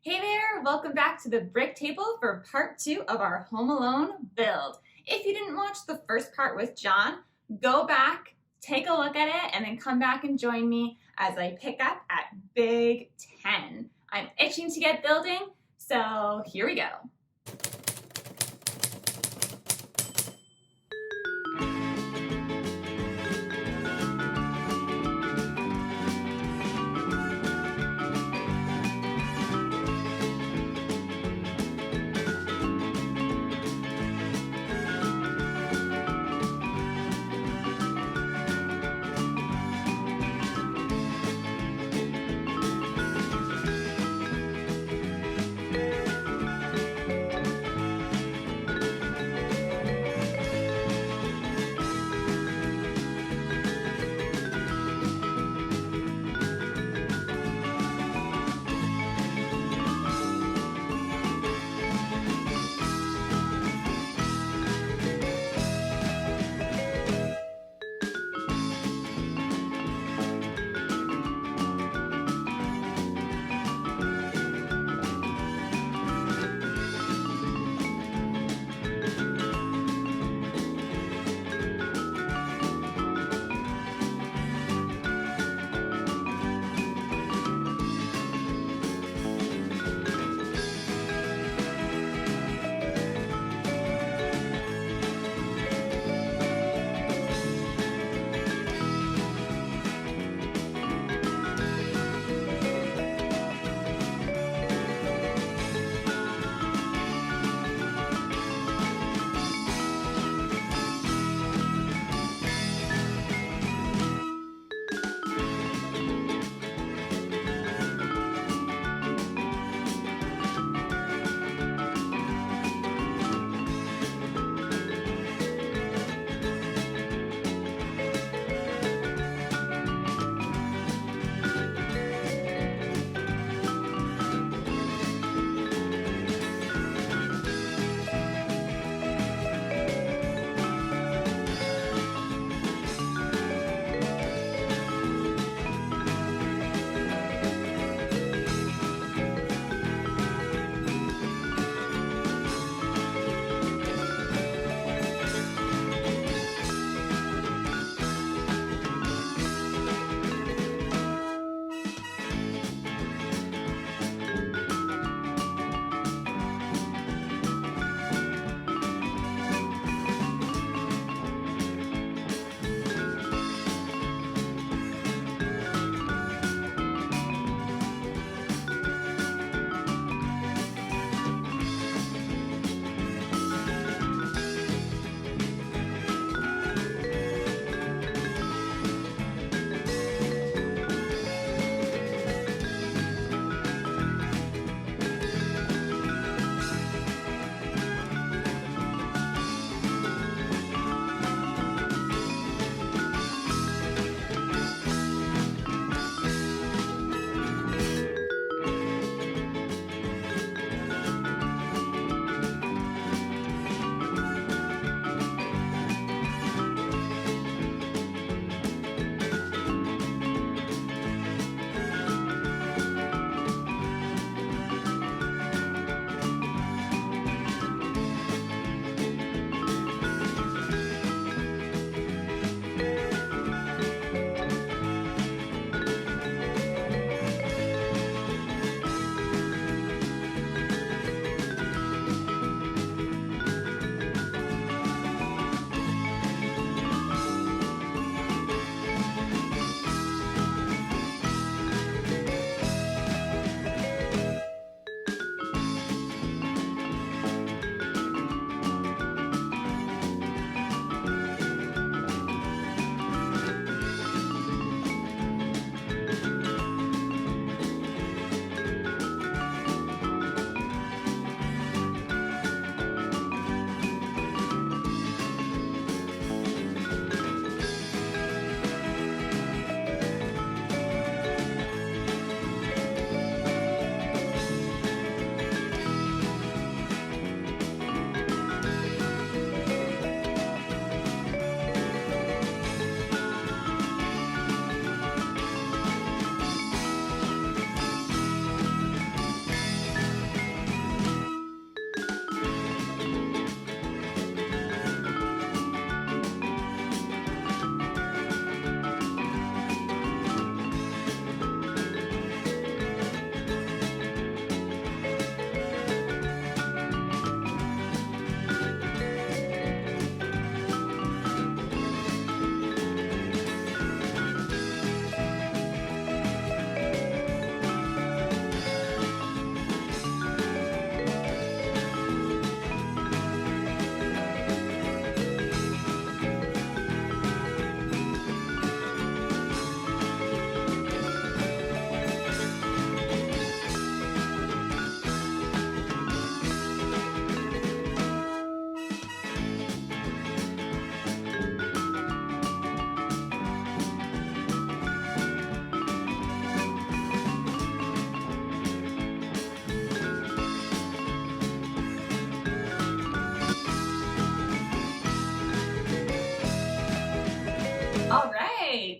Hey there, welcome back to the brick table for part 2 of our Home Alone build. If you didn't watch the first part with John, go back, take a look at it, and then come back and join me as I pick up at Big 10. I'm itching to get building, so here we go.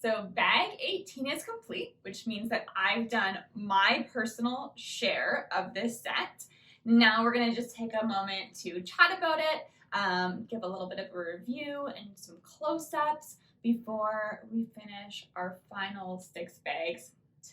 so bag 18 is complete, which means that I've done my personal share of this set. Now we're gonna just take a moment to chat about it, give a little bit of a review and some close-ups before we finish our final 6 bags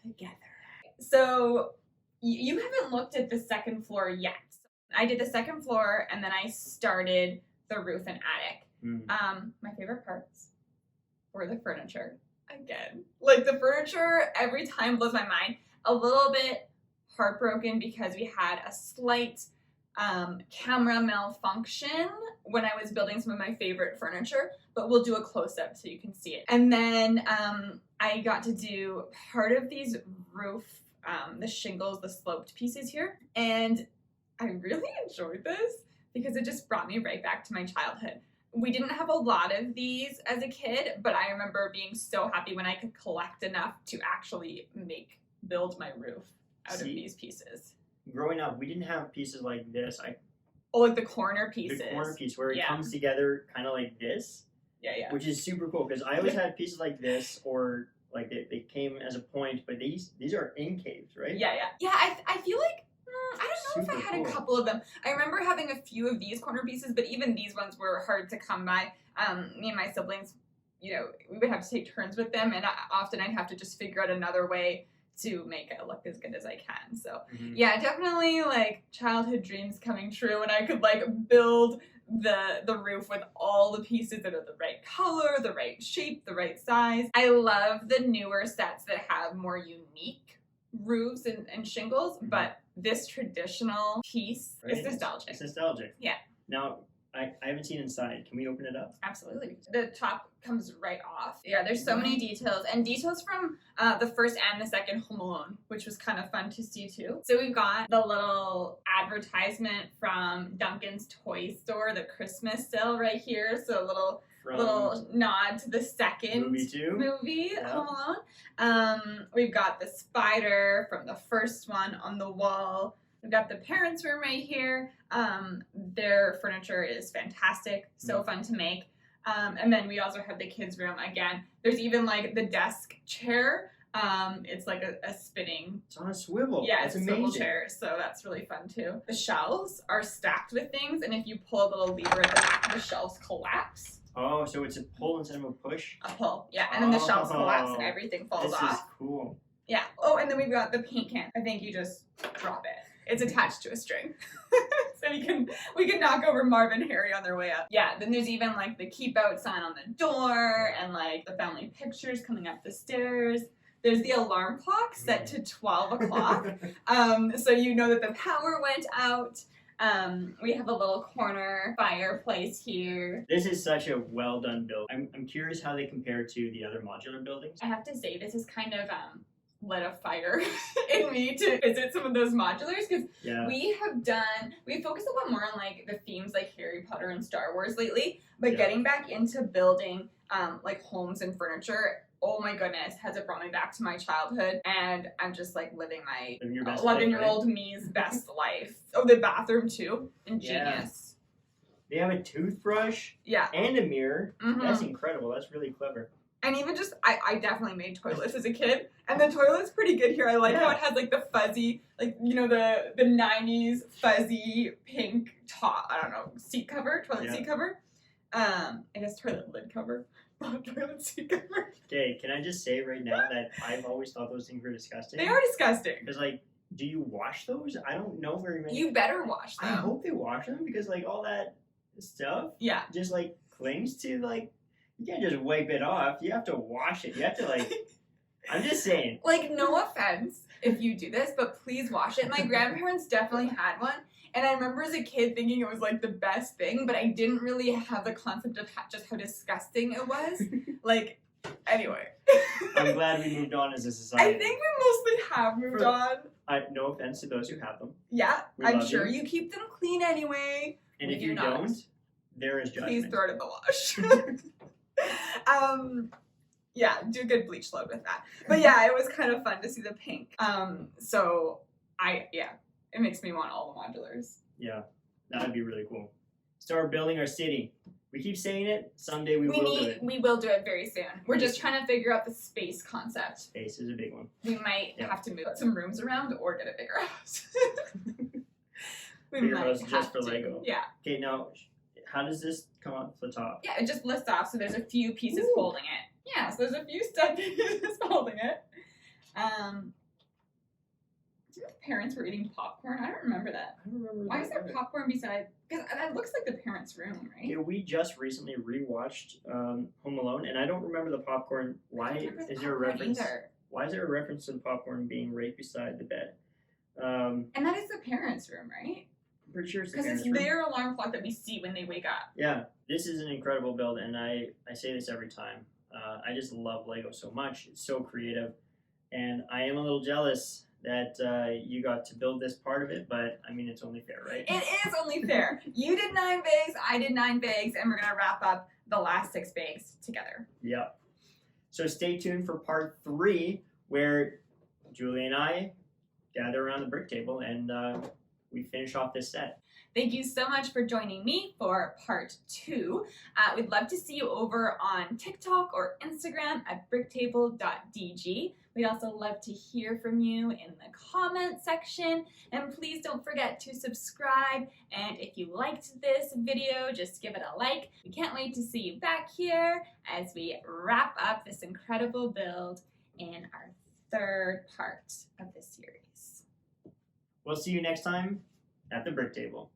together. So you haven't looked at the second floor yet. I did the second floor and then I started the roof and attic. My favorite parts were the furniture. Again, like the furniture every time blows my mind. A little bit heartbroken because we had a slight camera malfunction when I was building some of my favorite furniture, but we'll do a close-up so you can see it. And then I got to do part of these roof, the shingles, the sloped pieces here, and I really enjoyed this because it just brought me right back to my childhood. We didn't have a lot of these as a kid, but I remember being so happy when I could collect enough to actually build my roof out of these pieces. Growing up, we didn't have pieces like this. Like the corner pieces. The corner piece where it comes together kind of like this. Yeah. Which is super cool because I always had pieces like this, or like they came as a point, but these are in caves, right? Yeah. I feel like I don't know if I had a couple of them. I remember having a few of these corner pieces, but even these ones were hard to come by. Me and my siblings, we would have to take turns with them, and often I'd have to just figure out another way to make it look as good as I can. So yeah, definitely like childhood dreams coming true, and I could like build the roof with all the pieces that are the right color, the right shape, the right size. I love the newer sets that have more unique roofs and shingles, but this traditional piece is nostalgic. It's nostalgic. Yeah. Now, I haven't seen inside. Can we open it up? Absolutely. The top comes right off. Yeah, there's so many details, and details from the first and the second Home Alone, which was kind of fun to see too. So we've got the little advertisement from Duncan's Toy Store, the Christmas sale right here. So a little nod to the second movie Home Alone. We've got the spider from the first one on the wall. We've got the parents' room right here. Their furniture is fantastic, so fun to make. And then we also have the kids' room again. There's even like the desk chair. It's like a spinning. It's on a swivel. Yeah, it's a swivel chair, so that's really fun too. The shelves are stacked with things, and if you pull a little lever at the back, the shelves collapse. Oh, so it's a pull instead of a push? A pull, yeah. And then the shelves collapse and everything falls off. This is cool. Yeah. Oh, and then we've got the paint can. I think you just drop it. It's attached to a string. So we can knock over Marv and Harry on their way up. Yeah, then there's even like the keep out sign on the door and like the family pictures coming up the stairs. There's the alarm clock set to 12 o'clock. So you know that the power went out. We have a little corner fireplace here. This is such a well done build. I'm curious how they compare to the other modular buildings. I have to say this is kind of lit a fire in me to visit some of those modulars because we focused a lot more on like the themes like Harry Potter and Star Wars lately, but getting back into building like homes and furniture, oh my goodness, has it brought me back to my childhood, and I'm just like living my 11-year-old me's best life. Oh, the bathroom too, ingenious. They have a toothbrush and a mirror. That's incredible. That's really clever. And even just, I definitely made toilets as a kid. And the toilet's pretty good here. I like how it has like the fuzzy, like, the 90s fuzzy pink top, I don't know, seat cover, toilet seat cover. I guess toilet lid cover, not toilet seat cover. Okay, can I just say right now that I've always thought those things were disgusting. They are disgusting. Because like, do you wash those? I don't know very many. You better wash them. I hope they wash them because like all that stuff just like clings to like, you can't just wipe it off. You have to wash it. You have to like, I'm just saying. Like, no offense if you do this, but please wash it. My grandparents definitely had one. And I remember as a kid thinking it was like the best thing, but I didn't really have the concept of just how disgusting it was. Like, anyway. I'm glad we moved on as a society. I think we mostly have moved on. No offense to those who have them. Yeah, I'm sure you keep them clean anyway. And if you don't, there is judgment. Please throw it in the wash. Yeah, do a good bleach load with that. But yeah, it was kind of fun to see the pink. So it makes me want all the modulars. Yeah, that would be really cool. Start building our city. We keep saying it. Someday we will do it. We will do it very soon. We're just trying to figure out the space concept. Space is a big one. We might have to move some rooms around or get a bigger house. Bigger house just for Lego. Yeah. Okay, now, how does this come off the top? Yeah, it just lifts off, so there's a few pieces holding it. Yeah, so there's a few stud pieces holding it. Do you know the parents were eating popcorn? I don't remember that. I don't remember. Why is there popcorn beside? Because that looks like the parents' room, right? Yeah, we just recently rewatched Home Alone, and I don't remember the popcorn. Why is there a reference? Why is there a reference to the popcorn being right beside the bed? And that is the parents' room, right? I'm pretty sure it's the parents' room. Because it's their alarm clock that we see when they wake up. Yeah, this is an incredible build, and I say this every time. I just love Lego so much. It's so creative, and I am a little jealous that you got to build this part of it, but I mean, it's only fair, right? It is only fair. You did 9 bags, I did 9 bags, and we're going to wrap up the last 6 bags together. Yep. So stay tuned for part 3, where Julie and I gather around the brick table and we finish off this set. Thank you so much for joining me for part 2. We'd love to see you over on TikTok or Instagram at bricktable.dg. We'd also love to hear from you in the comment section. And please don't forget to subscribe. And if you liked this video, just give it a like. We can't wait to see you back here as we wrap up this incredible build in our 3rd part of this series. We'll see you next time at the brick table.